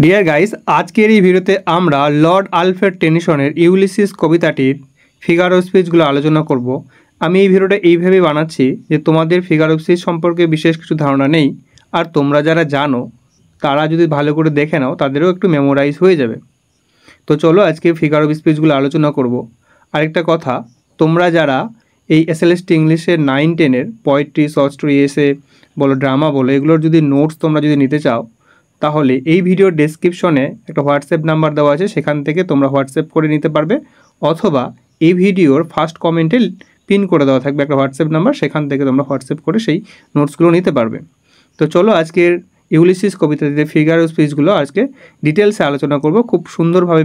Deer guys, আজকের এই ভিডিওতে আমরা লর্ড আলফ্রেড টেনিসনের ইউলিসিস কবিতাটির ফিগার অফ স্পিচগুলো আলোচনা করব। আমি এই ভিডিওটা এইভাবেই বানাচ্ছি যে তোমাদের ফিগার অফ স্পিচ সম্পর্কে বিশেষ কিছু ধারণা নেই, আর তোমরা যারা জানো তারা যদি ভালো করে দেখে নাও তাদেরও একটু মেমোরাইজ হয়ে যাবে। তো চলো আজকে ফিগার অফ স্পিচগুলো আলোচনা করব। আরেকটা কথা, তোমরা যারা এই এসএলএসটি ইংলিশের 9-10-এর পোয়েট্রি, শর্ট স্টোরি, এসে বলো, ড্রামা বলো, এগুলোর যদি নোটস তোমরা যদি নিতে চাও তাহলে এই ভিডিওর ডেসক্রিপশনে একটা হোয়াটসঅ্যাপ নাম্বার দেওয়া আছে, সেখান থেকে তোমরা হোয়াটসঅ্যাপ করে নিতে পারবে, অথবা এই ভিডিওর ফার্স্ট কমেন্টে পিন করে দেওয়া থাকবে একটা হোয়াটসঅ্যাপ নাম্বার, সেখান থেকে তোমরা হোয়াটসঅ্যাপ করে সেই নোটসগুলো নিতে পারবে। তো চলো আজকের ইউলিসিস কবিতাতে ফিগার অফ স্পিচগুলো আজকে ডিটেলসে আলোচনা করব, খুব সুন্দরভাবে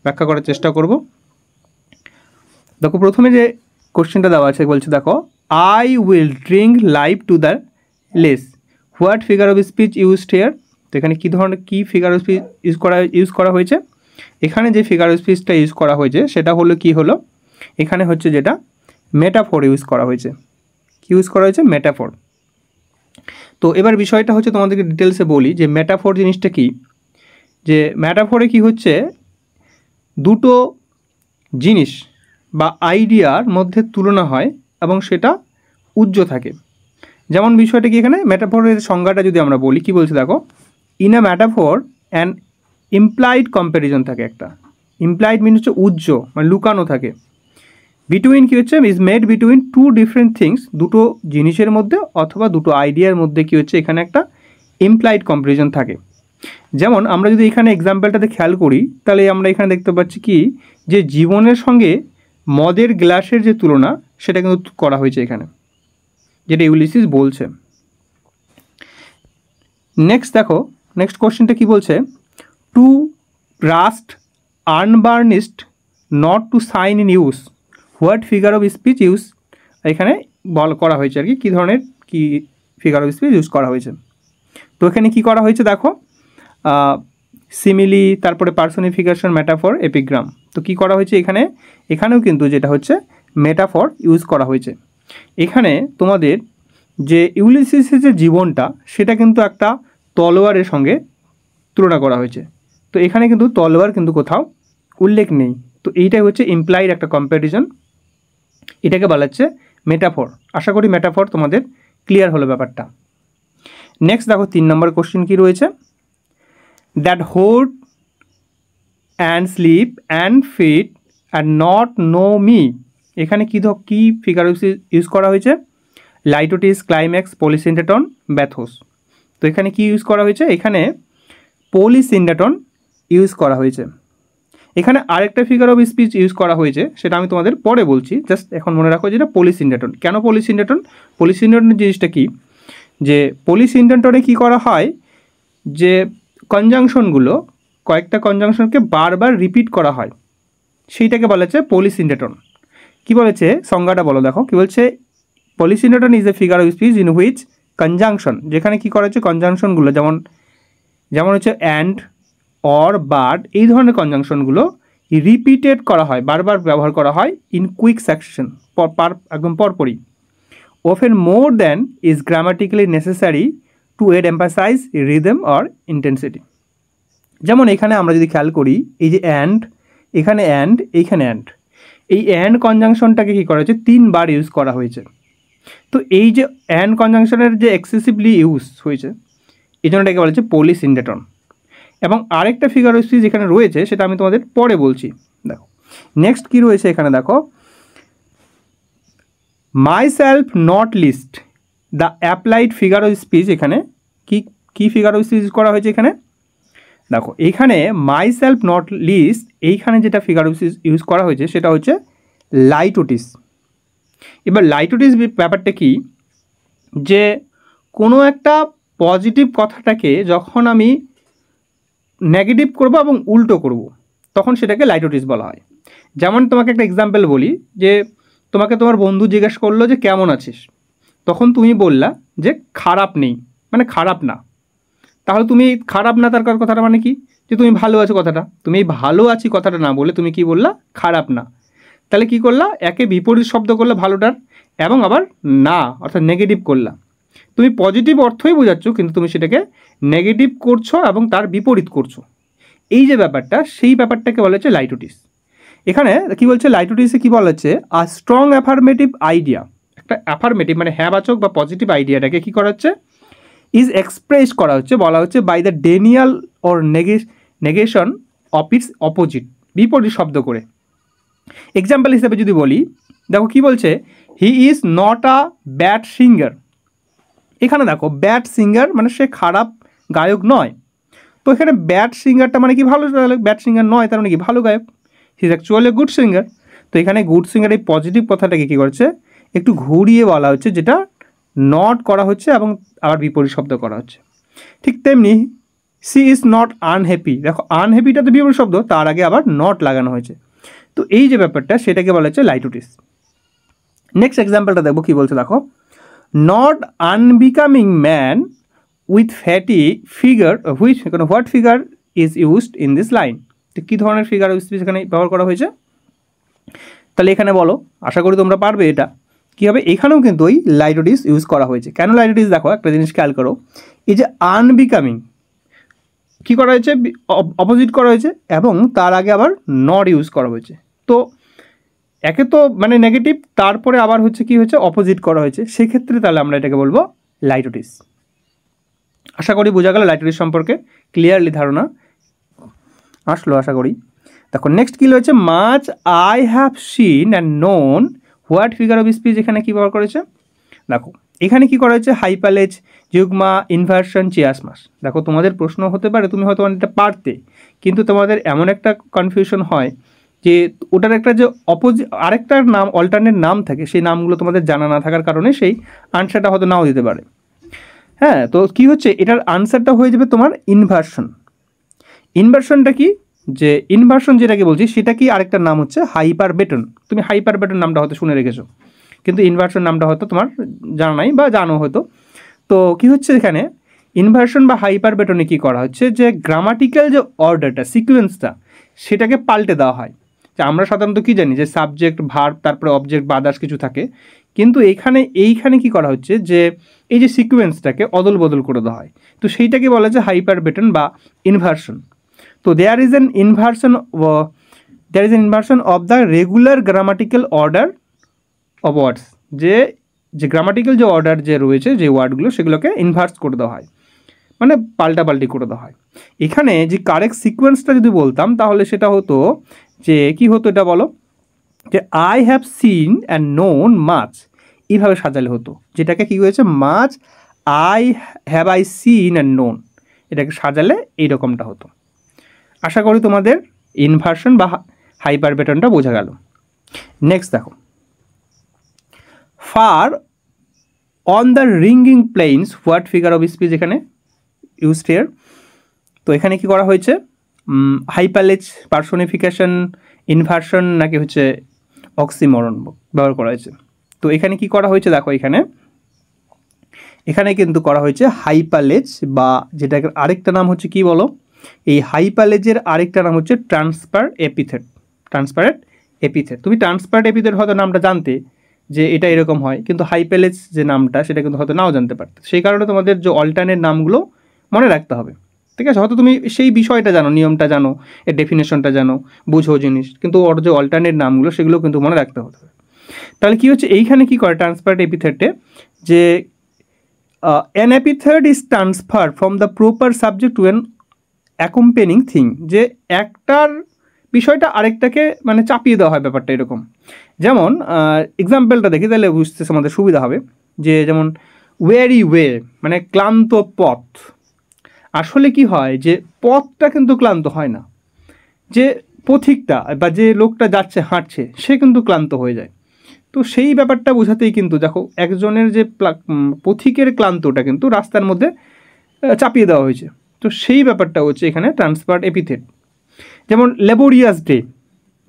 ব্যাখ্যা করার চেষ্টা করব। দেখো, প্রথমে যে কোশ্চেনটা দেওয়া আছে বলছে, দেখো, I will drink life to the less, what figure of speech used here. তো এখানে কী ধরনের কী ফিগার অফ স্পিচ ইউজ করা হয়েছে? এখানে যে ফিগার অফ স্পিচটা ইউজ করা হয়েছে সেটা হলো কি হলো, এখানে হচ্ছে যেটা মেটাফোর ইউজ করা হয়েছে। কি ইউজ করা হয়েছে? মেটাফোর। তো এবার বিষয়টা হচ্ছে তোমাদেরকে ডিটেলসে বলি যে মেটাফোর জিনিসটা কি। যে মেটাফোরে কি হচ্ছে, দুটো জিনিস বা আইডিয়ার মধ্যে তুলনা হয় এবং সেটা উজ্জ্ব থাকে। যেমন বিষয়টা কি, এখানে মেটাফোরের সংজ্ঞাটা যদি আমরা বলি, কি বলছে দেখো, in a metaphor an implied comparison থাকে। একটা ইমপ্লাইড মিন হচ্ছে উজ্জ্ব, মানে লুকানো থাকে। বিটুইন কি হচ্ছে, is made between two different things, দুটো জিনিসের মধ্যে অথবা দুটো আইডিয়ার মধ্যে কি হচ্ছে, এখানে একটা ইমপ্লাইড কম্প্যারিজন থাকে। যেমন আমরা যদি এখানে এক্সাম্পলটাতে খেয়াল করি তাহলে আমরা এখানে দেখতে পাচ্ছি কি, যে জীবনের সঙ্গে মদের গ্লাসের যে তুলনা সেটা কিন্তু করা হয়েছে এখানে, যেটা ইউলিসিস বলছে। নেক্সট দেখো, নেক্সট কোশ্চেনটা কি বলছে, to rust unburnished not to shine in use, what figure of speech use. এখানে করা হয়েছে আর কি, কী ধরনের কি ফিগার অফ স্পিচ ইউজ করা হয়েছে। তো এখানে কি করা হয়েছে দেখো, সিমিলি, তারপরে পার্সোনিফিকেশন, মেটাফর, এপিগ্রাম। তো কি করা হয়েছে এখানেও কিন্তু যেটা হচ্ছে মেটাফর ইউজ করা হয়েছে। এখানে তোমাদের যে ইউলিসিসের যে জীবনটা সেটা কিন্তু একটা তলোয়ারের সঙ্গে তুলনা করা হয়েছে। তো এখানে কিন্তু তলোয়ার কিন্তু কোথাও উল্লেখ নেই। তো এইটাই হচ্ছে ইমপ্লাইড একটা কম্প্যারিজন, এটাকে বলা হচ্ছে মেটাফর। আশা করি মেটাফর তোমাদের ক্লিয়ার হলো ব্যাপারটা। নেক্সট দেখো 3 নম্বর কোশ্চেন কি রয়েছে, that hoard and sleep and feed and know not me. এখানে কী ফিগার ইউজ করা হয়েছে? Litotes, climax, polysyndeton, bathos. তো এখানে কি ইউজ করা হয়েছে? এখানে পলিসিন্ডেটন ইউজ করা হয়েছে। এখানে আরেকটা ফিগার অফ স্পিচ ইউজ করা হয়েছে, সেটা আমি তোমাদের পরে বলছি, জাস্ট এখন মনে রাখো যেটা পলিসিন্ডেটন। কেন পলিসিন্ডেটন? পলিসিন্ডেটন জিনিসটা কি, যে পলিসিন্ডেটনে কি করা হয়, যে কনজাংশনগুলো, কয়েকটা কনজাংশনকে বারবার রিপিট করা হয়, সেইটাকে বলা হচ্ছে পলিসিন্ডেটন। কি বলেছে সংজ্ঞাটা বলো, দেখো কি বলছে, polysyndeton is a figure of speech in which conjunction, যেখানে কি করা হচ্ছে কনজাংশনগুলো, যেমন হচ্ছে অ্যান্ড, অর, বাট, এই ধরনের কনজাংশনগুলো রিপিটেড করা হয়, বারবার ব্যবহার করা হয় ইন কুইক সাকসেশন, একদম পরপরই। often more than is grammatically necessary to aid emphasize rhythm or intensity। যেমন এখানে আমরা যদি খেয়াল করি, এই যে অ্যান্ড, এখানে অ্যান্ড, এইখানে অ্যান্ড, এই অ্যান্ড কনজাংশনটাকে কী করা হয়েছে, 3 বার ইউজ করা হয়েছে। তো এই যে অ্যান্ড কনজাংশনের যে এক্সেসিভলি ইউজ হয়েছে, এই জন্য এটাকে বলা হচ্ছে পলিসিন্ডেটন। এবং আরেকটা ফিগার অফ স্পিচ যেখানে রয়েছে সেটা আমি তোমাদের পরে বলছি। দেখো নেক্সট কি রয়েছে এখানে, দেখো, myself not list the applied figure of speech. এখানে কি ফিগার অফ স্পিচ করা হয়েছে এখানে, দেখো এইখানে মাইসেলফ নট লিস্ট, এইখানে যেটা ফিগার অফ স্পিচ ইউজ করা হয়েছে সেটা হচ্ছে লাইটোটিস। এবার লাইটোটিস ব্যাপারটা কি, যে কোনো একটা পজিটিভ কথাটাকে যখন আমি নেগেটিভ করব এবং উল্টো করব, তখন সেটাকে লাইটোটিস বলা হয়। যেমন তোমাকে একটা এক্সাম্পল বলি, যে তোমাকে তোমার বন্ধু জিজ্ঞেস করলো যে কেমন আছিস, তখন তুমি বললা যে খারাপ নেই, মানে খারাপ না। তাহলে তুমি খারাপ না তার কথাটা মানে কি, যে তুমি ভালো আছো কথাটা, তুমি এই ভালো আছি কথাটা না বলে তুমি কি বললা, খারাপ না। তাহলে কি করলা, একে বিপরীত শব্দ করলে ভালোটার, এবং আবার না অর্থাৎ নেগেটিভ করলা। তুমি পজিটিভ অর্থই বোঝাচ্ছ কিন্তু তুমি সেটাকে নেগেটিভ করছো এবং তার বিপরীত করছো। এই যে ব্যাপারটা, সেই ব্যাপারটাকে বলা হচ্ছে লাইটোটিস। এখানে কি বলছে, লাইটোটিসে কি বলা হচ্ছে, আ স্ট্রং অ্যাফার্মেটিভ আইডিয়া, একটা অ্যাফার্মেটিভ মানে হ্যাঁবাচক বা পজিটিভ আইডিয়াটাকে কি করা হচ্ছে, ইজ এক্সপ্রেস করা হচ্ছে, বলা হচ্ছে by the denial or negation of its opposite, বিপরীত শব্দ করে। এক্সাম্পল হিসেবে যদি বলি, দেখো কি বলছে, he is not a bad singer. এখানে দেখো ব্যাড সিঙ্গার মানে সে খারাপ গায়ক নয়। তো এখানে ব্যাড সিঙ্গারটা মানে কি ভালো, ব্যাড সিঙ্গার নয় তার মানে কি ভালো গায়ক, he is actually good singer. তো এখানে গুড সিঙ্গার এই পজিটিভ কথাটাকে কী করছে, একটু ঘুরিয়ে বলা হচ্ছে, যেটা নট করা হচ্ছে এবং আবার বিপরীত শব্দ করা হচ্ছে। ঠিক তেমনি সি ইজ নট আনহ্যাপি, দেখো আনহ্যাপিটা তো বিপরীত শব্দ, তার আগে আবার নট লাগানো হয়েছে। তো এই যে ব্যাপারটা সেটাকে বলা হচ্ছে লাইটোটিস। নেক্সট এক্সাম্পলটা দেখবো কি বলছে, দেখো not unbecoming man with fatty figure which what figure is used in this line. তো কী ধরনের ফিগার স্পিচ এখানে ব্যবহার করা হয়েছে, তাহলে এখানে বলো, আশা করি তোমরা পারবে এটা কী হবে। এখানেও কিন্তু ওই লাইটোটিস ইউজ করা হয়েছে। কেন লাইটোটিস, দেখো একটা জিনিস খেয়াল করো, এই যে আনবিকামিং কী করা হয়েছে, অপোজিট করা হয়েছে এবং তার আগে আবার নট ইউজ করা হয়েছে। তো একে তো মানে নেগেটিভ, তারপরে আবার হচ্ছে কি হয়েছে, অপোজিট করা হয়েছে, সেক্ষেত্রে তাহলে আমরা এটাকে বলবো লাইটোটিস। আশা করি বোঝা গেল লাইটোটিস সম্পর্কে ক্লিয়ারলি ধারণা আসলো আশা করি। দেখো নেক্সট কী হয়েছে, much I have seen and known what figure of speech, এখানে কী ব্যবহার করেছে, দেখো এখানে কি করা হয়েছে, হাইপালেজ, জিউগমা, ইনভার্সন, চিয়াসমাস। দেখো তোমাদের প্রশ্ন হতে পারে, তুমি হয়তো অনেকটা পারতে, কিন্তু তোমাদের এমন একটা কনফিউশন হয় যে ওটার একটা যে আরেকটার নাম অল্টারনেট নাম থাকে, সেই নামগুলো তোমাদের জানা না থাকার কারণে সেই আনসারটা হয়তো নাও দিতে পারে। হ্যাঁ, তো কি হচ্ছে, এটার আনসারটা হয়ে যাবে তোমার ইনভার্সন। ইনভার্সনটা কি, যে ইনভার্সন যেটাকে বলছি সেটা কি আরেকটার নাম হচ্ছে হাইপার বেটন। তুমি হাইপার বেটন নামটা হয়তো শুনে রেখেছো, কিন্তু ইনভার্সন নামটা হয়তো তোমার জানা নাই বা জানো হয়তো। তো কি হচ্ছে এখানে, ইনভার্সন বা হাইপার বেটনে কী করা হচ্ছে, যে গ্রামাটিক্যাল যে অর্ডারটা, সিকোয়েন্সটা, সেটাকে পাল্টে দেওয়া হয়। যে আমরা সাধারণত কী জানি যে সাবজেক্ট, ভার্ব, তারপরে অবজেক্ট বা আদার্স কিছু থাকে, কিন্তু এইখানে কি করা হচ্ছে, যে এই যে সিকোয়েন্সটাকে অদল বদল করে দেওয়া হয়। তো সেইটাকে বলা যায় হাইপার বেটন বা ইনভার্সন। তো there is an inversion of the regular grammatical order of words, যে গ্রামাটিক্যাল যে অর্ডার যে রয়েছে যে ওয়ার্ডগুলো, সেগুলোকে ইনভার্স করে দেওয়া হয়, মানে পাল্টাপাল্টি করে দেওয়া হয়। এখানে যে কারেক্ট সিকোয়েন্সটা যদি বলতাম, তাহলে সেটা হতো যে কি হতো, এটা বলো, যে I have seen and known much, এইভাবে সাজালে হতো। যেটাকে কী হয়েছে, much I seen and known, এটাকে সাজালে এইরকমটা হতো। আশা করি তোমাদের ইনভার্সন বা হাইপার বেটনটা বোঝা গেল। নেক্সট দেখো, far on the ringing plains what figure of speech এখানে ইউজড হিয়ার। তো এখানে কি করা হয়েছে, হাইপারলেজ, পার্সোনিফিকেশন, ইনভার্সন নাকি হচ্ছে অক্সিমরন ব্যবহার করা হয়েছে। তো এখানে কি করা হয়েছে, দেখো এখানে কিন্তু করা হয়েছে হাইপারলেজ, বা যেটা আরেকটা নাম হচ্ছে কি বলো, এই হাইপারলেজের আরেকটা নাম হচ্ছে ট্রান্সপারেন্ট এপিথেট। তুমি ট্রান্সপারেন্ট এপিথেট হয়তো নামটা জানতে, যে এটা এরকম হয়, কিন্তু হাইপারলেজ যে নামটা সেটা কিন্তু হয়তো নাও জানতে পারতে। সেই কারণে তোমাদের যে অল্টারনেট নামগুলো মনে রাখতে হবে, ঠিক আছে। হয়তো তুমি সেই বিষয়টা জানো, নিয়মটা জানো, এর ডেফিনেশনটা জানো, বুঝো জিনিস, কিন্তু ওর যে অল্টারনেট নামগুলো সেগুলো কিন্তু মনে রাখতে হতে হবে। তাহলে কী হচ্ছে, এইখানে কী করে ট্রান্সপারেন্ট এপিথেটে, যে an epithet is transfer from the proper subject to an accompanying thing, যে একটার বিষয়টা আরেকটাকে মানে চাপিয়ে দেওয়া হয়, ব্যাপারটা এরকম। যেমন এক্সাম্পলটা দেখি, তাহলে বুঝতে আমাদের সুবিধা হবে। যে যেমন ওয়েরি ওয়ে মানে ক্লান্ত পথ, আসলে কি হয়, যে পথটা কিন্তু ক্লান্ত হয় না, যে পথিকটা বা যে লোকটা যাচ্ছে হাঁটছে সে কিন্তু ক্লান্ত হয়ে যায়। তো সেই ব্যাপারটা বোঝাতেই কিন্তু দেখো একজনের যে পথিকের ক্লান্তটা কিন্তু রাস্তার মধ্যে চাপিয়ে দেওয়া হয়েছে। তো সেই ব্যাপারটা হচ্ছে এখানে ট্রান্সপারেন্ট এপিথেট। যেমন লেবোরিয়াস ডে,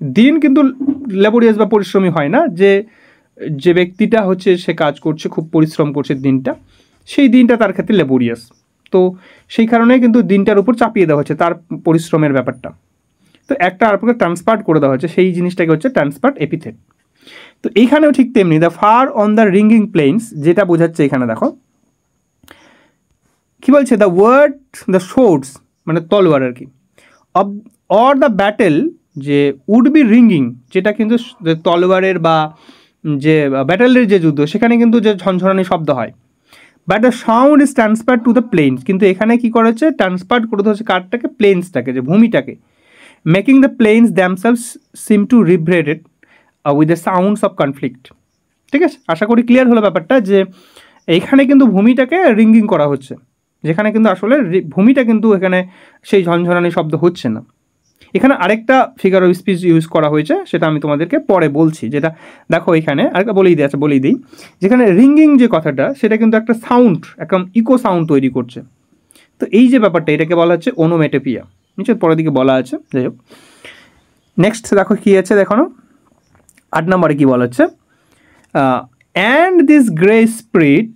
দিন কিন্তু লেবোরিয়াস বা পরিশ্রমী হয় না, যে ব্যক্তিটা হচ্ছে সে কাজ করছে, খুব পরিশ্রম করছে দিনটা, সেই দিনটা তার ক্ষেত্রে লেবোরিয়াস। তো সেই কারণে কিন্তু দিনটার উপর চাপিয়ে দেওয়া হচ্ছে তার পরিশ্রমের ব্যাপারটা। তো একটা আরেকটা ট্রান্সপার্ট করে দেওয়া হচ্ছে, সেই জিনিসটাকে হচ্ছে ট্রান্সপারেন্ট এপিথেট। তো এইখানেও ঠিক তেমনি, the far on the ringing plains, যেটা বোঝাচ্ছে এখানে দেখো কি বলছে, দ্য ওয়ার্ড দ্য শোর্ডস মানে তলোয়ার আর কি, অব অর দ্য ব্যাটেল যে উড বি রিঙ্গিং, যেটা কিন্তু তলোয়ারের বা যে ব্যাটেলের যে যুদ্ধ সেখানে কিন্তু যে ঝনঝনানি শব্দ হয়, but the sound is transfer to the plains, কিন্তু এখানে কি করেছে ট্রান্সফার করতে হচ্ছে কারটাকে, প্লেন্সটাকে, যে ভূমিটাকে, making the plains themselves seem to reverberate with the sounds of conflict. ঠিক আছে, আশা করি ক্লিয়ার হলো ব্যাপারটা, যে এইখানে কিন্তু ভূমিটাকে রিঙ্গিং করা হচ্ছে, যেখানে কিন্তু আসলে ভূমিটা কিন্তু এখানে সেই ঝনঝনানি শব্দ হচ্ছে না। এখানে আরেকটা ফিগার অফ স্পিচ ইউজ করা হয়েছে, সেটা আমি তোমাদেরকে পরে বলছি, যেটা দেখো এখানে আরেকটা বলেই দিই, যেখানে রিঙ্গিং যে কথাটা সেটা কিন্তু একটা সাউন্ড, একদম ইকো সাউন্ড তৈরি করছে। তো এই যে ব্যাপারটা, এটাকে বলা হচ্ছে ওনোমেটোপিয়া, নিচের পরের দিকে বলা আছে। যাই হোক, নেক্সট দেখো কী আছে, দেখো 8 নম্বরে কী বলা হচ্ছে, and this grey spirit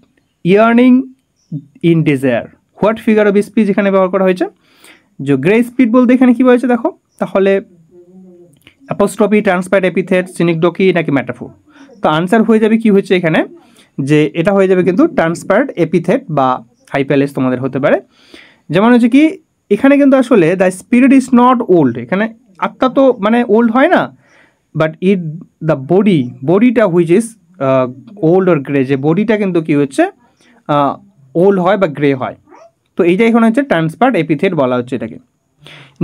earning in desire, what figure of speech এখানে ব্যবহার করা হয়েছে, যে গ্রে স্পিড বলতে এখানে কী বলেছে দেখো, তাহলে অ্যাপোস্ট্রফি, ট্রান্সপার্ট এপিথেট, সিনিকডকি নাকি ম্যাটাফোর। তো আনসার হয়ে যাবে কি হচ্ছে এখানে, যে এটা হয়ে যাবে কিন্তু ট্রান্সপার্ট এপিথেট বা হাইপারলেস তোমাদের হতে পারে। যেমন হচ্ছে কি এখানে কিন্তু আসলে the spirit is not old, এখানে আত্মা তো মানে ওল্ড হয় না, বাট ইট দ্য বডিটা which is old or grey, যে বডিটা কিন্তু কী হচ্ছে ওল্ড হয় বা গ্রে হয়। তো এইটা এখানে হচ্ছে ট্রান্সপার্ট এপিথেট বলা হচ্ছে এটাকে।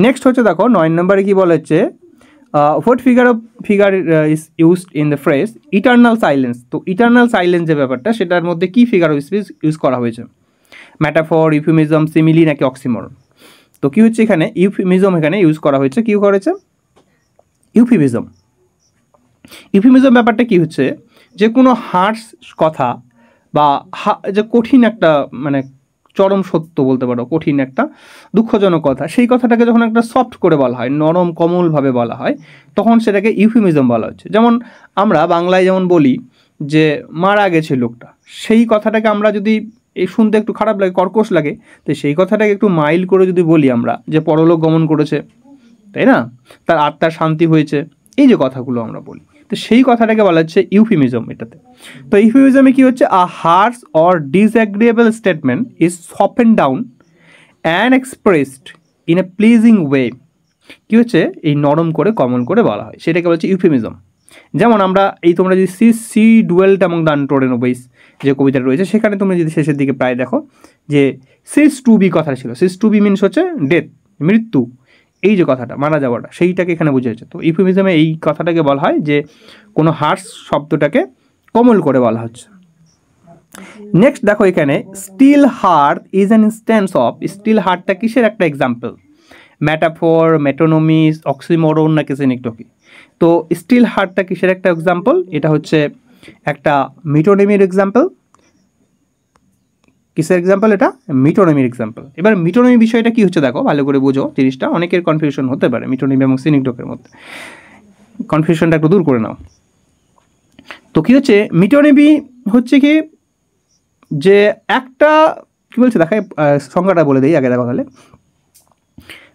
নেক্সট হচ্ছে দেখো 9 নম্বরে কী বলা হচ্ছে, what figure is used in the phrase eternal silence. তো ইটার্নাল সাইলেন্স যে ব্যাপারটা, সেটার মধ্যে কী ফিগার অফ স্পিচ ইউজ করা হয়েছে, ম্যাটাফর, ইউফিমিজম, সিমিলি নাকি অক্সিমরন। তো কী হচ্ছে এখানে ইউফিমিজম এখানে ইউজ করা হয়েছে, কী করেছে ইউফিমিজম। ইউফিমিজম ব্যাপারটা কী হচ্ছে, যে কোনো হার্শ কথা বা যে কঠিন একটা মানে চরম সত্য বলতে পারো, কঠিন একটা দুঃখজনক কথা, সেই কথাটাকে যখন একটা সফট করে বলা হয়, নরম কোমলভাবে বলা হয়, তখন সেটাকে ইউফিমিজম বলা হচ্ছে। যেমন আমরা বাংলায় যেমন বলি যে মারা গেছে লোকটা, সেই কথাটাকে আমরা যদি এই শুনতে একটু খারাপ লাগে, কর্কশ লাগে, তো সেই কথাটাকে একটু মাইল্ড করে যদি বলি আমরা, যে পরলোক গমন করেছে, তাই না, তার আত্মার শান্তি হয়েছে, এই যে কথাগুলো আমরা বলি, তো সেই কথাটাকে বলা হচ্ছে ইউফিমিজম এটাতে। তো ইউফিমিজমে কী হচ্ছে, a harsh or disagreeable statement is soften down and expressed in a pleasing way, কী হচ্ছে এই নরম করে কমন করে বলা হয়, সেটাকে বলছে ইউফিমিজম। যেমন আমরা তোমরা যদি সি ডুয়েলড অ্যামং দ্য আনটোল্ড ওয়েস যে কবিতাটা রয়েছে, সেখানে তুমি যদি শেষের দিকে প্রায় দেখো যে সিস টু বি কথা ছিল, সিস টু বি মিনস হচ্ছে ডেথ, মৃত্যু, এই যে কথাটা মারা যাওয়াটা, সেইটাকে এখানে বোঝাচ্ছে। তো ইউফিমিজমে এই কথাটাকে বলা হয় যে কোনো হার্শ শব্দটাকে কোমল করে বলা হচ্ছে। নেক্সট দেখো এখানে steel heart is an instance of, steel হার্টটা কিসের একটা এক্সাম্পল, ম্যাটাফর, মেটোনমিস, অক্সিমোরন নাকি সিনিকডকি। তো স্টিল হার্টটা কিসের একটা এক্সাম্পল, এটা হচ্ছে একটা মিটোনমির এক্সাম্পল। কিসের এক্সাম্পল এটা, মিটোনমির এক্সাম্পল। এবার মিটোনমি বিষয়টা কি হচ্ছে দেখো, ভালো করে বোঝো জিনিসটা, অনেকের কনফিউশন হতে পারে মিটোনমি এবং সিনিকডকের মধ্যে, কনফিউশনটা একটু দূর করে নাও। তো কী হচ্ছে মিটোনমি হচ্ছে কি, যে একটা কী বলছে দেখায়, সংজ্ঞাটা বলে দিই আগে, দেখা গেলে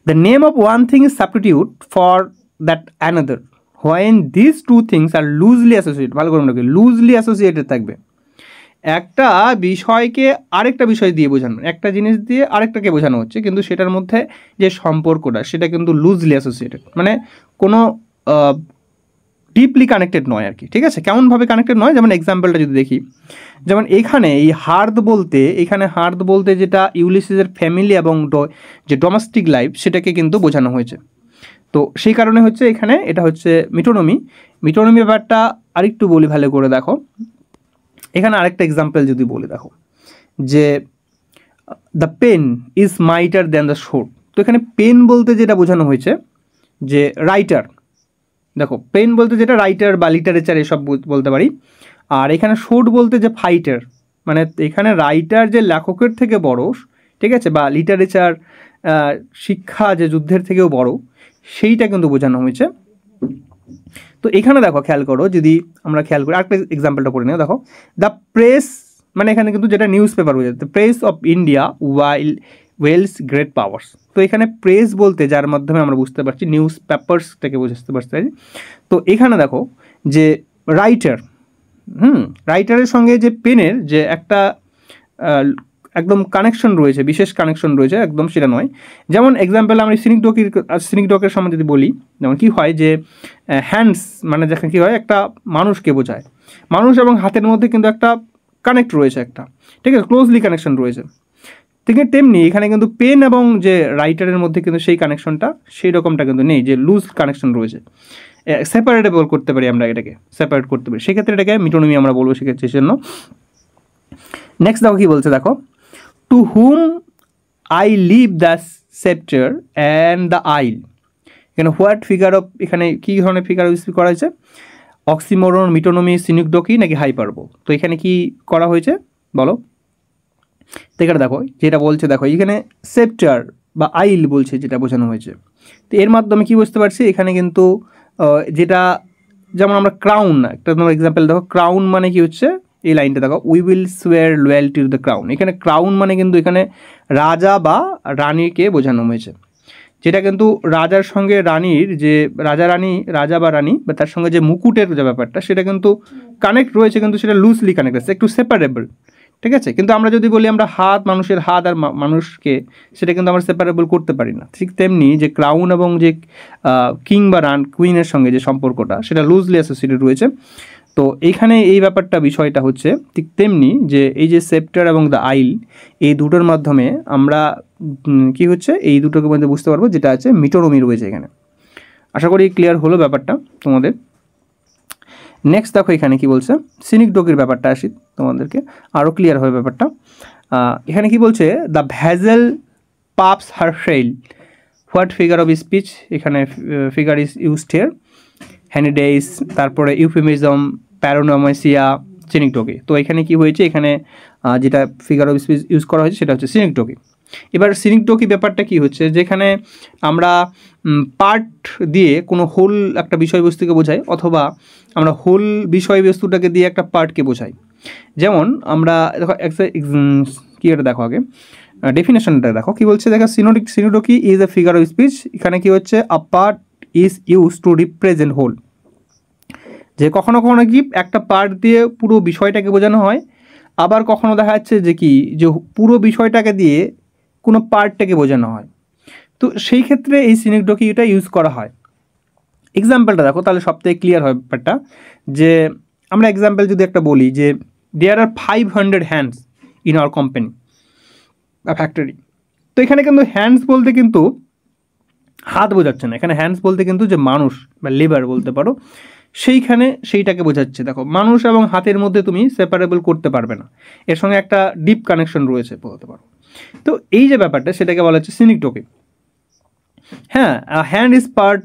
the name of one thing is substitute for that another when this two things are loosely associated, ভালো করে মনে করি লুজলি অ্যাসোসিয়েটেড থাকবে। একটা বিষয়কে আরেকটা বিষয় দিয়ে বোঝানো, একটা জিনিস দিয়ে আরেকটাকে বোঝানো হচ্ছে, কিন্তু সেটার মধ্যে যে সম্পর্কটা সেটা কিন্তু লুজলি অ্যাসোসিয়েটেড, মানে কোনো ডিপলি কানেক্টেড নয় আর কি। ঠিক আছে, কেমনভাবে কানেক্টেড নয়, যেমন এক্সাম্পলটা যদি দেখি, যেমন এখানে এই হার্দ বলতে যেটা ইউলিসিসের ফ্যামিলি এবং যে ডোমেস্টিক লাইফ সেটাকে কিন্তু বোঝানো হয়েছে। তো সেই কারণে হচ্ছে এখানে এটা হচ্ছে মিটোনমি ব্যাপারটা আরেকটু বলি ভালো করে দেখো। এখানে আরেকটা এক্সাম্পল যদি বলি দেখো, যে the pen is mightier than the sword. তো এখানে পেন বলতে যেটা বোঝানো হয়েছে যে রাইটার, দেখো পেন বলতে যেটা রাইটার বা লিটারেচার এসব বলতে পারি, আর এখানে শোর্ড বলতে যে ফাইটার, মানে এখানে রাইটার যে লেখকের থেকে বড়, ঠিক আছে, বা লিটারেচার শিক্ষা যে যুদ্ধের থেকেও বড়, সেইটা কিন্তু বোঝানো হয়েছে। তো এখানে দেখো খেয়াল করো, যদি আমরা খেয়াল করি আরেকটা এক্সাম্পলটা পড়ে নিও, দেখো দ্য প্রেস, মানে এখানে কিন্তু যেটা নিউজ পেপার বোঝাচ্ছে, the press of India wields great powers. তো এখানে প্রেস বলতে যার মাধ্যমে আমরা বুঝতে পারছি নিউজ পেপারসটাকে বুঝতে পারছি। তো এখানে দেখো যে রাইটারের সঙ্গে যে পেনের যে একদম কানেকশন রয়েছে, বিশেষ কানেকশন রয়েছে, একদম সেটা নয়। যেমন এক্সাম্পল আমি সিনিকডকের সম্বন্ধে যদি বলি, যেমন কী হয় যে হ্যান্ডস মানে যেখানে কী হয় একটা মানুষকে বোঝায়, মানুষ এবং হাতের মধ্যে কিন্তু একটা কানেক্ট রয়েছে একটা, ঠিক আছে, ক্লোজলি কানেকশন রয়েছে। ঠিক আছে, তেমনি এখানে কিন্তু পেন এবং যে রাইটারের মধ্যে কিন্তু সেই কানেকশনটা সেই রকমটা কিন্তু নেই, যে লুজ কানেকশন রয়েছে। সেপারেটেবল করতে পারি আমরা, এটাকে সেপারেট করতে পারি, সেক্ষেত্রে এটাকে মিটোনমি আমরা বলবো সেক্ষেত্রে জন্য। নেক্সট দেখো কী বলছে, দেখো to whom I leave the sceptre and the isle. এখানে হোয়াট ফিগার অফ, এখানে কী ধরনের ফিগার অফ স্পিচ করা হয়েছে, অক্সিমোরন, মিটোনমি, সিনিকডকি নাকি হাইপারবো। তো এখানে কি করা হয়েছে বলো, তো এখানে দেখো যেটা বলছে, দেখো এখানে সেপ্টার বা আইল বলছে, যেটা বোঝানো হয়েছে। তো এর মাধ্যমে কি বুঝতে পারছি, এখানে কিন্তু যেটা যেমন আমরা ক্রাউন, একটা তোমার এক্সাম্পল দেখো, ক্রাউন মানে কি হচ্ছে, এই লাইনটা দেখো, উই উইল সোয়ার লয়ালটি টু দ্য ক্রাউন। এখানে ক্রাউন মানে কিন্তু এখানে রাজা বা রানীকে বোঝানো হয়েছে, যেটা কিন্তু রাজার সঙ্গে রানীর যে রাজা বা রানী বা তার সঙ্গে যে মুকুটের যে ব্যাপারটা, সেটা কিন্তু কানেক্ট রয়েছে, কিন্তু সেটা লুজলি কানেক্ট আছে, একটু সেপারেবল, ঠিক আছে। কিন্তু আমরা যদি বলি আমরা হাত, মানুষের হাত আর মানুষকে, সেটা কিন্তু আমরা সেপারেবল করতে পারি না। ঠিক তেমনি যে ক্রাউন এবং যে কিং বা কুইনের সঙ্গে যে সম্পর্কটা, সেটা লুজলি অ্যাসোসিয়েটেড রয়েছে। তো এইখানে এই ব্যাপারটা, বিষয়টা হচ্ছে ঠিক তেমনি যে এই যে সেপ্টার এবং দ্য আইল, এই দুটোর মাধ্যমে আমরা কি হচ্ছে, এই দুটোকে মধ্যে বুঝতে পারবো যেটা আছে মিটোনমি রয়েছে এখানে। আশা করি ক্লিয়ার হলো ব্যাপারটা তোমাদের। নেক্সট দেখো এখানে কি বলছে, সিনিকডকির ব্যাপারটা আসি, তোমাদেরকে আরও ক্লিয়ার হবে ব্যাপারটা। এখানে কি বলছে, the vessel puffs her sail, what figure of speech, এখানে figure is used here, hendiadys, তারপরে ইউফেমিজম, প্যারোনোমাইসিয়া, সিনিকডকি। তো এখানে কি হয়েছে, এখানে যেটা ফিগার অফ স্পিচ ইউজ করা হয়েছে সেটা হচ্ছে সিনিকডকি। এবার সিনিকডকি ব্যাপারটা কি হচ্ছে, যেখানে আমরা পার্ট দিয়ে কোনো হোল একটা বিষয়বস্তুকে বোঝাই, অথবা আমরা হোল বিষয়বস্তুটাকে দিয়ে একটা পার্টকে বোঝাই। যেমন আমরা দেখো কি এটা দেখো, আগে ডেফিনেশনটা দেখো কি বলছে, দেখো synecdoche is a figure of speech. এখানে কি হচ্ছে, a part is use to represent whole, যে কখনো কখনো কি একটা পার্ট দিয়ে পুরো বিষয়টাকে বোঝানো হয়, আবার কখনো দেখা যাচ্ছে যে কি, যে পুরো বিষয়টাকে দিয়ে কোনো পার্টটাকে বোঝানো হয়। তো সেই ক্ষেত্রে এই সিনিকডকিটা ইউজ করা হয়। এক্সাম্পলটা দেখো, তাহলে সবথেকে ক্লিয়ার হয় ব্যাপারটা। যে আমরা এক্সাম্পল যদি একটা বলি যে দেয়ার আর 500 হ্যান্ডস ইন আওয়ার কোম্পানি বা ফ্যাক্টরি। তো এখানে কিন্তু হ্যান্ডস বলতে কিন্তু হাত বোঝাচ্ছে না, এখানে হ্যান্ডস বলতে কিন্তু যে মানুষ বা লেবার বলতে পারো, সেইটাকে বোঝাচ্ছে। দেখো মানুষ এবং হাতের মধ্যে তুমি সেপারেবল করতে পারবে না, এর সঙ্গে একটা ডিপ কানেকশন রয়েছে বলতে পারো। তো এই যে ব্যাপারটা, সেটাকে বলা হচ্ছে সিনিকডকি। হ্যাঁ, হ্যান্ড ইজ পার্ট,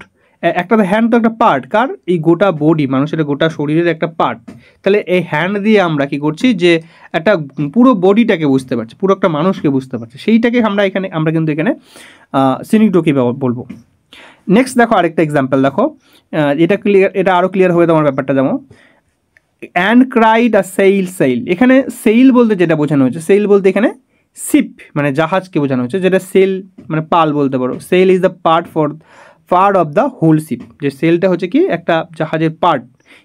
একটা হ্যান্ড তো একটা পার্ট, কার, এই গোটা বডি, মানুষের গোটা শরীরের একটা পার্ট। তাহলে এই হ্যান্ড দিয়ে আমরা কি করছি, যে একটা পুরো বডিটাকে বুঝতে পারছি, পুরো একটা মানুষকে বুঝতে পারছি, সেইটাকে আমরা কিন্তু এখানে সিনিকডকি বলবো। নেক্সট দেখো আরেকটা এক্সাম্পল দেখো, এটা আরও ক্লিয়ার হবে তোমার ব্যাপারটা। যেমন অ্যান্ড ক্রাইড আ সেইল, এখানে সেইল বলতে যেটা বোঝানো হয়েছে, সেইল বলতে এখানে শিপ মানে জাহাজকে বোঝানো হচ্ছে, যেটা সেল মানে পাল বলতে পারো। Sail is the part of the whole ship, যে সেলটা হচ্ছে কি একটা জাহাজের পার্ট।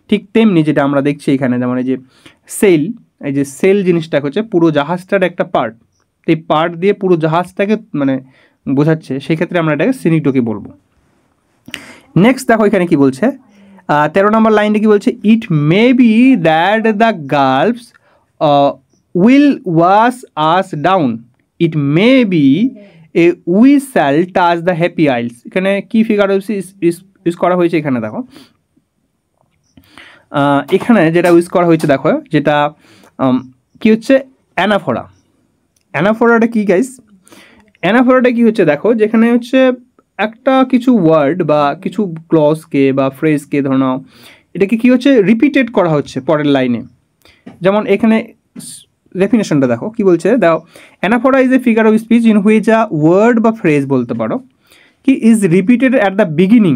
ঠিক তেমনি যেটা আমরা দেখছি এখানে, যেমন এই যে সেল, এই যে সেল জিনিসটা হচ্ছে পুরো জাহাজটার একটা পার্ট, এই পার্ট দিয়ে পুরো জাহাজটাকে মানে বোঝাচ্ছে, সেই ক্ষেত্রে আমরা এটাকে সিনিকডকি বলবো। নেক্সট দেখো এখানে কি বলছে, 13 নম্বর লাইনটা কি বলছে, it may be that the gulfs will wash us down, it may be a we shall touch the happy isles. এখানে কি ফিগার ইউজ করা হয়েছে, এখানে দেখো এখানে যেটা ইউজ করা হয়েছে দেখো, যেটা কি হচ্ছে অ্যানাফোরা। অ্যানাফোরাটা কি গাইস, অ্যানাফোরাটা কি হচ্ছে দেখো, যেখানে হচ্ছে একটা কিছু ওয়ার্ড বা কিছু ক্লজকে বা ফ্রেজকে ধরে নাও, এটাকে কী হচ্ছে রিপিটেড করা হচ্ছে পরের লাইনে। যেমন এখানে ডেফিনেশনটা দেখো কি বলছে, দাও anaphora is a figure of speech in which a word বা ফ্রেজ বলতে পারো কি is repeated at the beginning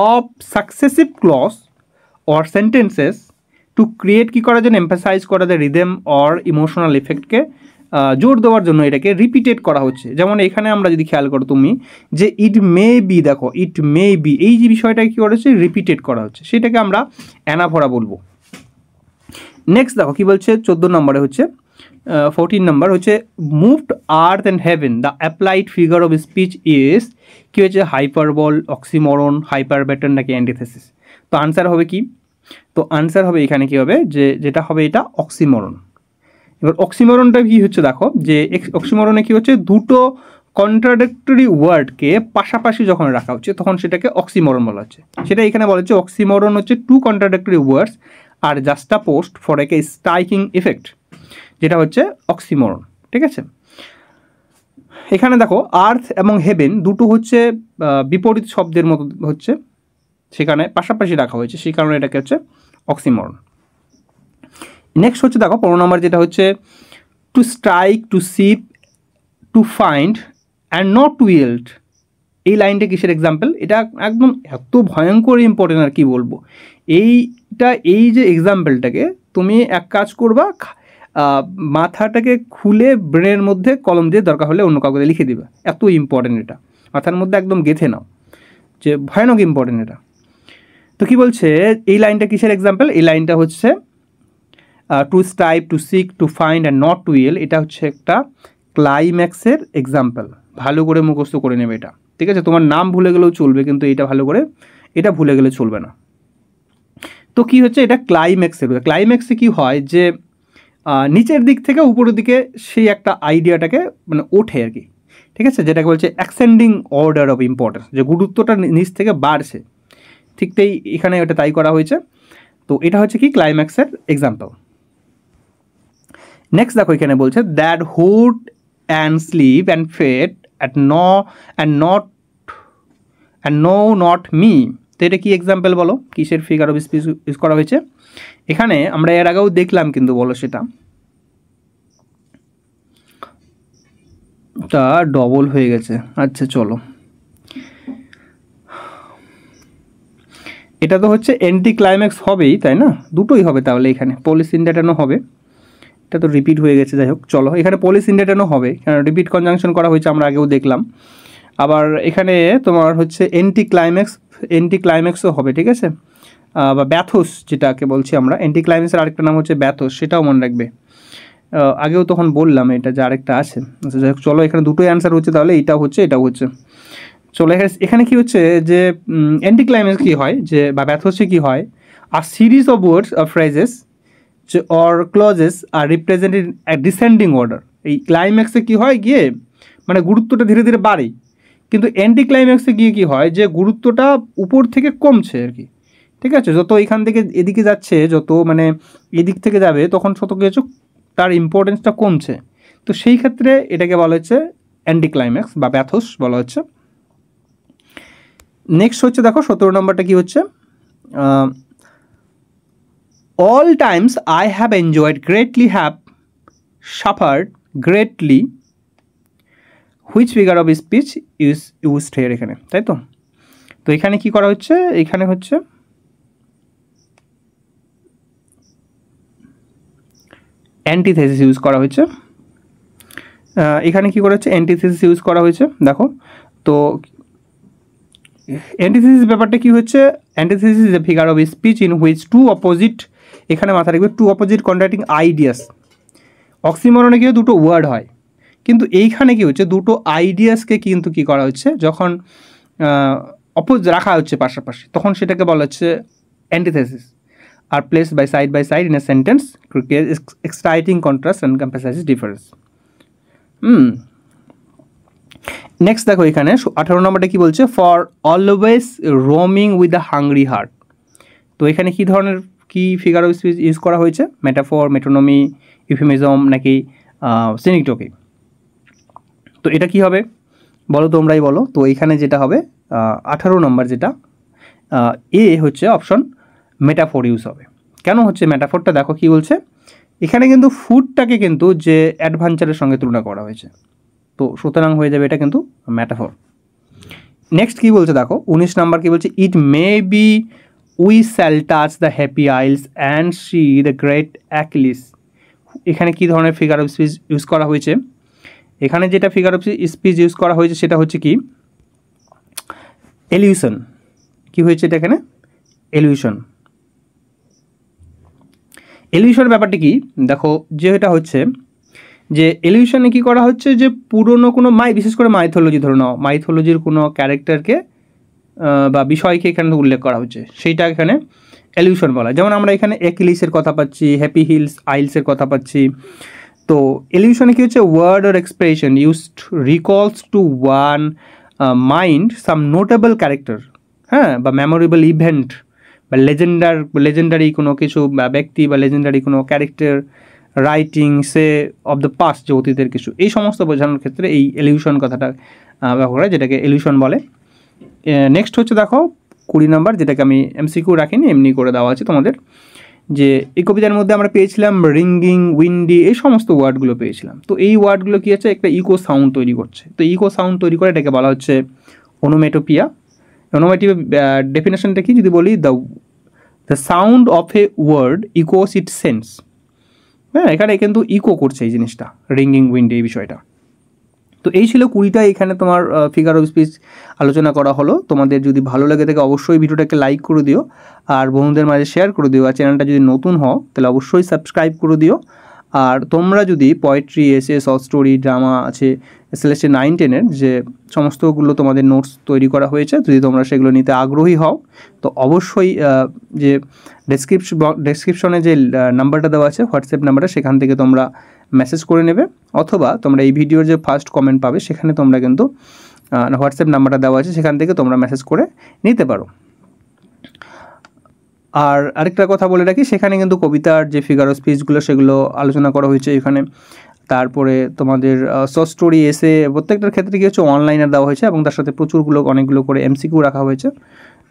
of successive clause or sentences to create, কী করার জন্য, এমফাসাইজ করা দ্য রিদেম অর ইমোশনাল এফেক্টকে জোর দেওয়ার জন্য এটাকে রিপিটেড করা হচ্ছে। যেমন এখানে আমরা যদি খেয়াল করো তুমি, যে ইট মে বি, দেখো ইট মে বি, এই যে বিষয়টাকে কী করা হচ্ছে রিপিটেড করা হচ্ছে, সেটাকে আমরা অ্যানাফোরা বলবো। নেক্সট দেখো কি বলছে 14 নম্বরে হচ্ছে, 14 নাম্বার হচ্ছে moved earth and heaven the applied figure of speech is কী হচ্ছে হাইপারবল, অক্সিমরন, হাইপারবেটন নাকি অ্যান্টিথেসিস? তো আনসার হবে কি? তো আনসার হবে এখানে কী হবে, যেটা হবে এটা অক্সিমরন। এবার অক্সিমরনটা কী হচ্ছে দেখো, যে অক্সিমরনে কী হচ্ছে, দুটো কন্ট্রাডিক্টরি ওয়ার্ডকে পাশাপাশি যখন রাখা হচ্ছে তখন সেটাকে অক্সিমরন বলা হচ্ছে। সেটা এখানে বলা হচ্ছে অক্সিমরন হচ্ছে two contradictory words are juxtaposed for a striking effect, যেটা হচ্ছে অক্সিমরন। ঠিক আছে, এখানে দেখো আর্থ এবং হেভেন দুটো হচ্ছে বিপরীত শব্দের মতো হচ্ছে, সেখানে পাশাপাশি রাখা হয়েছে, সেই কারণে এটাকে হচ্ছে অক্সিমরন। নেক্সট হচ্ছে দেখো 15 নম্বর, যেটা হচ্ছে to strive, to seek, to find and not to yield. এই লাইনটা কিসের এক্সাম্পল? এটা একদম এত ভয়ঙ্কর ইম্পর্টেন্ট আর কি বলবো। এই যে এক্সাম্পলটাকে তুমি এক কাজ করবা, মাথাটাকে খুলে ব্রেনের মধ্যে কলম দিয়ে দরকার হলে অন্য কাউকে লিখে দিবে, এত ইম্পর্টেন্ট এটা, মাথার মধ্যে একদম গেঁথে নাও, যে ভয়ানক ইম্পর্টেন্ট এটা। তো কি বলছে এই লাইনটা কিসের এক্সাম্পল? এই লাইনটা হচ্ছে to strive, to seek, to find and not to yield, এটা হচ্ছে একটা ক্লাইম্যাক্সের এক্সাম্পল। ভালো করে মুখস্থ করে নেবে এটা, ঠিক আছে? তোমার নাম ভুলে গেলেও চলবে, কিন্তু এটা ভালো করে এটা ভুলে গেলে চলবে না। তো কি হচ্ছে, এটা ক্লাইম্যাক্সের। ক্লাইম্যাক্সে কি হয়, যে নিচের দিক থেকে উপরের দিকে সেই একটা আইডিয়াটাকে মানে ওঠে আর কি, ঠিক আছে? যেটাকে বলছে অ্যাসেন্ডিং অর্ডার অফ ইম্পর্টেন্স, যে গুরুত্বটা নিচ থেকে বাড়ছে, ঠিক তাই এখানে ওটা তাই করা হয়েছে। তো এটা হচ্ছে কি ক্লাইম্যাক্সের এক্সাম্পল। নেক্সট দেখো এখানে বলছে that hoard and sleep and feed and know not me. তো এটা কি এক্সাম্পল বলো, কিসের ফিগার অফ স্পিচ ইউজ করা হয়েছে? এখানে আমরা এর আগেও দেখলাম, কিন্তু বলো সেটা তা ডবল হয়ে গেছে। আচ্ছা চলো, এটা তো হচ্ছে এন্টি ক্লাইম্যাক্স হবেই, তাই না? দুটোই হবে তাহলে, এখানে পলিস ইন্ডেটানো হবে, এটা তো রিপিট হয়ে গেছে। যাই হোক চলো, এখানে পলিস ইন্ডেটানো হবে, কারণ রিপিট কনজাংশন করা হয়েছে, আমরা আগেও দেখলাম। আবার এখানে তোমার হচ্ছে এন্টি ক্লাইম্যাক্সও হবে, ঠিক আছে? বা ব্যাথোস যেটাকে বলছি আমরা, এন্টি ক্লাইম্যাক্সের আরেকটা নাম হচ্ছে ব্যাথোস, সেটাও মনে রাখবে। আগেও তখন বললাম এটা, যে আরেকটা আছে। আচ্ছা যাই হোক চলো, এখানে দুটোই অ্যান্সার হচ্ছে, তাহলে এটাও হচ্ছে এটাও হচ্ছে। চলো এখানে কি হচ্ছে, যে অ্যান্টি ক্লাইম্যাক্স কী হয়, যে বা ব্যাথোসে কী হয়, are series of words or phrases or clauses are represented descending order. এই ক্লাইম্যাক্সে কী হয় গিয়ে, মানে গুরুত্বটা ধীরে ধীরে বাড়ে, কিন্তু অ্যান্টি ক্লাইম্যাক্সে গিয়ে কী হয়, যে গুরুত্বটা উপর থেকে কমছে আর কি, ঠিক আছে? যত এখান থেকে এদিকে যাচ্ছে, যত মানে এদিক থেকে যাবে, তখন শত কিছু তার ইম্পর্টেন্সটা কমছে। তো সেই ক্ষেত্রে এটাকে বলা হচ্ছে অ্যান্টি ক্লাইম্যাক্স বা ব্যাথোস বলা হচ্ছে। নেক্সট হচ্ছে দেখো 17 নম্বরটা কি হচ্ছে, all Times I have enjoyed greatly have suffered greatly, which figure of speech is used here? এখানে তাই তো। তো এখানে কি করা হচ্ছে, এখানে হচ্ছে অ্যান্টিথেসিস ইউজ করা হয়েছে। এখানে কি করা হচ্ছে, অ্যান্টিথেসিস ইউজ করা হয়েছে। দেখো তো অ্যান্টিথেসিস ব্যাপারটা কি হচ্ছে, antithesis is a figure of speech in which two opposite, এখানে মাথা রাখবে, টু অপোজিট কন্ট্রাডিক্টিং আইডিয়াস। অক্সিমরনে গিয়ে দুটো ওয়ার্ড হয়, কিন্তু এইখানে কি হচ্ছে, দুটো আইডিয়াসকে কিন্তু কি করা হচ্ছে, যখন রাখা হচ্ছে পাশাপাশি, তখন সেটাকে বলা হচ্ছে অ্যান্টিথেসিস। আর place by side in a sentence exciting contrast and emphasise difference. Next দেখো এখানে 18 নম্বরটা কি বলছে, for always roaming with the hungry heart. তো এখানে কি ধরনের কি ফিগার অফ স্পিচ ইউজ করা হয়েছে, মেটাফর, মেটোনমি, ইউফেমিজম নাকি সিনিকটোকি? তো এটা কি হবে বলো, তোমরাই বলো। তো এখানে যেটা হবে 18 নম্বর, যেটা এ হচ্ছে অপশন, মেটাফর ইউজ হবে। কেন হচ্ছে মেটাফরটা, দেখো কি বলছে, এখানে কিন্তু ফুডটাকে কিন্তু যে অ্যাডভেঞ্চারের সঙ্গে তুলনা করা হয়েছে, তো সুতরাং হয়ে যাবে এটা কিন্তু মেটাফর। নেক্সট কি বলছে দেখো 19 নাম্বার কি বলছে, it may be we shall touch the happy isles and see the great Achilles. এখানে কি ধরনের ফিগার অফ স্পিচ ইউজ করা হয়েছে? এখানে যেটা ফিগার অফ স্পিচ ইউজ করা হয়েছে সেটা হচ্ছে কি এলিউশন। কি হয়েছে এটা এখানে, এলিউশন। এলিউশনের ব্যাপারটা কি দেখো, যে এটা হচ্ছে যে এলিউশনে কী করা হচ্ছে, যে পুরনো কোনো বিশেষ করে মাইথোলজি ধরে নাও, মাইথোলজির কোনো ক্যারেক্টারকে বা বিষয়কে এখানে উল্লেখ করা হচ্ছে, সেইটা এখানে এলিউশন বলা হয়। যেমন আমরা এখানে একিলিসের কথা পাচ্ছি, হ্যাপি হিলস আইলসের কথা পাচ্ছি। তো এলিউশনে কী হচ্ছে, word or expression used recalls to one mind some notable character, হ্যাঁ, বা মেমোরেবল ইভেন্ট, বা লেজেন্ডারি কোনো কিছু বা ব্যক্তি, বা লেজেন্ডারি কোনো character, writing say of the past, যে অতীতের কিছু, এই সমস্ত বোঝানোর ক্ষেত্রে এই এলিউশন কথাটা ব্যবহার হয়, যেটাকে এলিউশন বলে। নেক্সট হচ্ছে দেখো 20 নম্বর, যেটাকে আমি এমসিকিউ রাখিনি, এমনি করে দেওয়া আছে তোমাদের, যে এই কবিতার মধ্যে আমরা পেয়েছিলাম রিঙ্গিং, উইন্ডি, এই সমস্ত ওয়ার্ডগুলো পেয়েছিলাম। তো এই ওয়ার্ডগুলো কী হচ্ছে, একটা ইকো সাউন্ড তৈরি করছে। তো ইকো সাউন্ড তৈরি করে এটাকে বলা হচ্ছে ওনোমেটোপিয়া। ওনোমেটোপিয়া ডেফিনেশনটা কি যদি বলি, the sound of a word echoes it sense. হ্যাঁ, এখানে কিন্তু ইকো করছে এই জিনিসটা, রিঙ্গিং, উইন্ডি, এই বিষয়টা। তো এই ছিল 20টা এখানে তোমার ফিগার অফ স্পিচ আলোচনা করা হলো। তোমাদের যদি ভালো লাগে থাকে অবশ্যই ভিডিওটাকে লাইক করে দিও, আর বন্ধুদের মাঝে শেয়ার করে দিও। আর চ্যানেলটা যদি নতুন হও তাহলে অবশ্যই সাবস্ক্রাইব করে দিও। আর তোমরা যদি পোয়েট্রি, এসে, শর্ট স্টোরি, ড্রামা আছে, SLST 9-10-এর যে সমস্তগুলো তোমাদের নোটস তৈরি করা হয়েছে, যদি তোমরা সেগুলো নিতে আগ্রহী হও তো অবশ্যই যে ডেসক্রিপশনে যে নাম্বারটা দেওয়া আছে, হোয়াটসঅ্যাপ নাম্বারটা, সেখান থেকে তোমরা মেসেজ করে নেবে, অথবা তোমরা এই ভিডিওর যে ফার্স্ট কমেন্ট পাবে সেখানে তোমরা কিন্তু হোয়াটসঅ্যাপ নাম্বারটা দেওয়া আছে, সেখান থেকে তোমরা মেসেজ করে নিতে পারো। আর আরেকটা কথা বলে রাখি, সেখানে কিন্তু কবিতার যে ফিগার অফ স্পিচগুলো সেগুলো আলোচনা করা হয়েছে এখানে। তারপরে তোমাদের শর্ট স্টোরি, এসে, প্রত্যেকটার ক্ষেত্রে কি হচ্ছে অনলাইনে দেওয়া হয়েছে, এবং তার সাথে অনেকগুলো করে এমসিকিউ রাখা হয়েছে।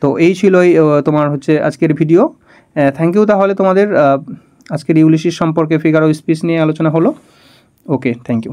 তো এই ছিলই তোমার হচ্ছে আজকের ভিডিও। Thank you. তাহলে তোমাদের আজকের ইউলিসিস সম্পর্কে ফিগার অফ স্পিচ নিয়ে আলোচনা হলো। ওকে, থ্যাংক ইউ।